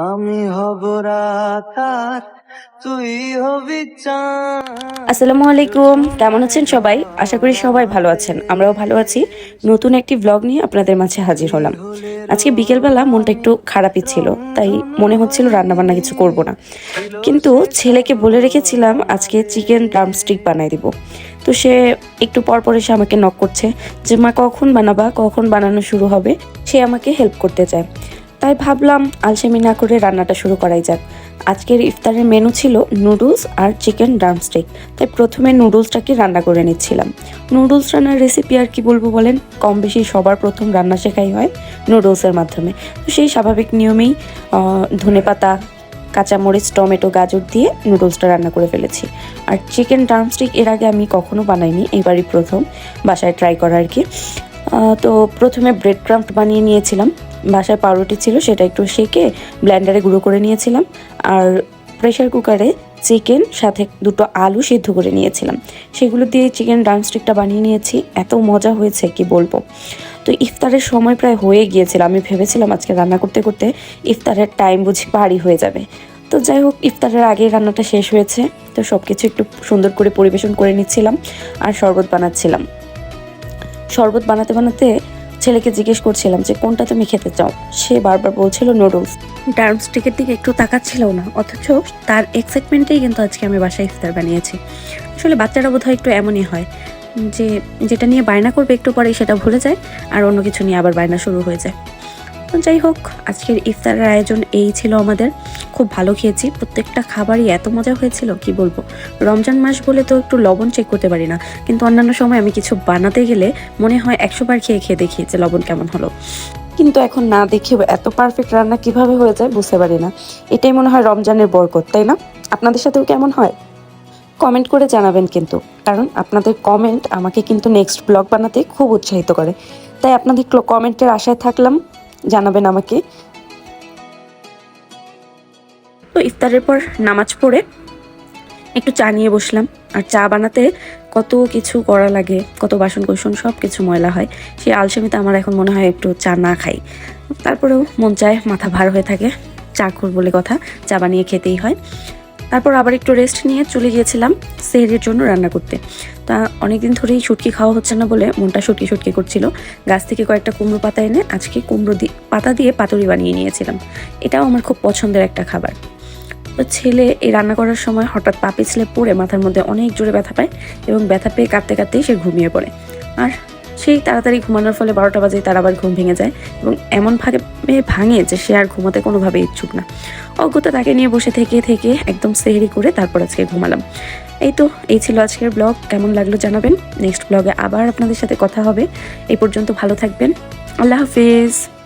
আমি হব রাত, তুই হবি চাঁদ। আসসালামু আলাইকুম, কেমন আছেন সবাই? আশা করি সবাই ভালো আছেন, আমরাও ভালো আছি। নতুন একটি ব্লগ নিয়ে আপনাদের মাঝে হাজির হলাম। আজকে বিকেলবেলা মনটা একটু খারাপই ছিল, তাই মনে হচ্ছিল রান্নাবান্না কিছু করব না, কিন্তু ছেলেকে বলে রেখেছিলাম আজকে চিকেন ড্রামস্টিক বানাই দিব। তো সে একটু পর পর এসে আমাকে নক করছে যে মা কখন বানাবা, কখন বানানো শুরু হবে। সে আমাকে হেল্প করতে চায়, তাই ভাবলাম আলসেমি না করে রান্নাটা শুরু করাই যাক। আজকের ইফতারের মেনু ছিল নুডলস আর চিকেন ড্রামস্টিক, তাই প্রথমে নুডলসটাকে রান্না করে নিচ্ছিলাম। নুডলস রান্নার রেসিপি আর কি বলবো বলেন, কম বেশি সবার প্রথম রান্না শেখাই হয় নুডলসের মাধ্যমে। তো সেই স্বাভাবিক নিয়মেই ধনেপাতা, কাঁচামরিচ, টমেটো, গাজর দিয়ে নুডলসটা রান্না করে ফেলেছি। আর চিকেন ড্রামস্টিক এর আগে আমি কখনো বানাইনি, এবারই প্রথম বাসায় ট্রাই করা আর কি। তো প্রথমে ব্রেড ক্রাম্প বানিয়ে নিয়েছিলাম। বাসায় পাউরুটি ছিল, সেটা একটু সেকে ব্লেন্ডারে গুঁড়ো করে নিয়েছিলাম। আর প্রেশার কুকারে চিকেন সাথে দুটো আলু সিদ্ধ করে নিয়েছিলাম, সেগুলো দিয়ে চিকেন ড্রামস্টিকটা বানিয়ে নিয়েছি। এত মজা হয়েছে কি বলবো। তো ইফতারের সময় প্রায় হয়ে গিয়েছিল, আমি ভেবেছিলাম আজকে রান্না করতে করতে ইফতারের টাইম বুঝি পারই হয়ে যাবে। তো যাই হোক, ইফতারের আগে রান্নাটা শেষ হয়েছে। তো সব কিছু একটু সুন্দর করে পরিবেশন করে নিচ্ছিলাম আর শরবত বানাচ্ছিলাম। শরবত বানাতে বানাতে ছেলেকে জিজ্ঞেস করছিলাম যে কোনটা তুমি খেতে চাও। সে বারবার বলছিল নুডলস, ড্রামস্টিকের দিকে একটু তাকাচ্ছিল না, অথচ তার এক্সাইটমেন্টেই কিন্তু আজকে আমি বাসায় ইফতার বানিয়েছি। আসলে বাচ্চারা বোধহয় একটু এমনই হয় যে যেটা নিয়ে বায়না করবে একটু পরেই সেটা ভুলে যায়, আর অন্য কিছু নিয়ে আবার বায়না শুরু হয়ে যায়। তো যাই হোক, আজকের ইফতারের আয়োজন এই ছিল আমাদের। খুব ভালো খেয়েছি, প্রত্যেকটা খাবারই এত মজা হয়েছিল কি বলবো। রমজান মাস বলে তো একটু লবণ চেক করতে পারি না, কিন্তু অন্যান্য সময় আমি কিছু বানাতে গেলে মনে হয় 100 বার খেয়ে খেয়ে দেখি যে লবণ কেমন হলো। কিন্তু এখন না দেখে এত পারফেক্ট রান্না কিভাবে হয়ে যায় বুঝতে পারি না। এটাই মনে হয় রমজানের বরকত, তাই না? আপনাদের সাথেও কেমন হয় কমেন্ট করে জানাবেন কিন্তু, কারণ আপনাদের কমেন্ট আমাকে কিন্তু নেক্সট ব্লগ বানাতে খুব উৎসাহিত করে। তাই আপনাদের কমেন্টের আশায় থাকলাম, জানাবেন আমাকে। তো ইফতারের পর নামাজ পড়ে একটু চা নিয়ে বসলাম। আর চা বানাতে কত কিছু করা লাগে, কত বাসন কোসন সব কিছু ময়লা হয়। সেই আলসেমিতে আমার এখন মনে হয় একটু চা না খাই, তারপরেও মন চায়, মাথা ভার হয়ে থাকে। চা খোর বলে কথা, চা বানিয়ে খেতেই হয়। তারপর আবার একটু রেস্ট নিয়ে চলে গিয়েছিলাম সেহরির জন্য রান্না করতে। তা অনেকদিন ধরেই শুটকি খাওয়া হচ্ছে না বলে মনটা শুটকি শুটকি করছিল। গাছ থেকে কয়েকটা কুমড়ো পাতা এনে আজকে কুমড়ো পাতা দিয়ে পাতুরি বানিয়ে নিয়েছিলাম। এটাও আমার খুব পছন্দের একটা খাবার। তো ছেলে এই রান্না করার সময় হঠাৎ পা পিছলে পড়ে মাথার মধ্যে অনেক জোরে ব্যথা পায়, এবং ব্যথা পেয়ে কাঁদতে কাঁদতেই সে ঘুমিয়ে পড়ে। আর সেই তাড়াতাড়ি ঘুমানোর ফলে 12টা বাজে তার আবার ঘুম ভেঙে যায়, এবং এমন ভাঙে যে সে আর ঘুমাতে কোনোভাবে ইচ্ছুক না। অজ্ঞতা তাকে নিয়ে বসে থেকে থেকে একদম সেহরি করে তারপর আজকে ঘুমালাম। এই ছিল আজকের ব্লগ। কেমন লাগলো জানাবেন। নেক্সট ব্লগে আবার আপনাদের সাথে কথা হবে। এই পর্যন্ত ভালো থাকবেন। আল্লাহ হাফিজ।